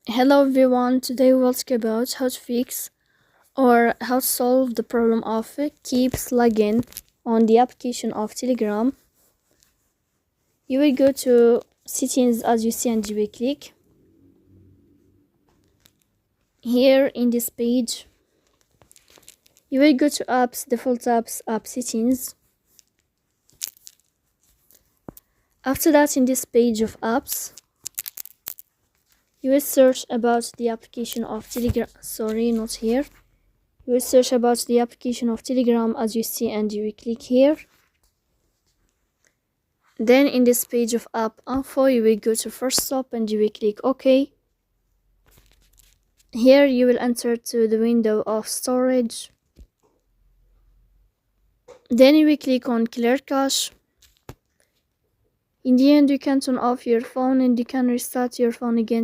Hello everyone, today we'll talk about how to fix or how to solve the problem of keeps lagging on the application of Telegram. You will go to settings as you see and you will click. Here in this page, you will go to apps, default apps, app settings. After that, in this page of apps, you will search about the application of Telegram. Sorry, not here. You will search about the application of Telegram as you see and you will click here. Then in this page of app info, you will go to first stop and you will click OK. Here you will enter to the window of storage. Then you will click on clear cache. In the end, you can turn off your phone and you can restart your phone again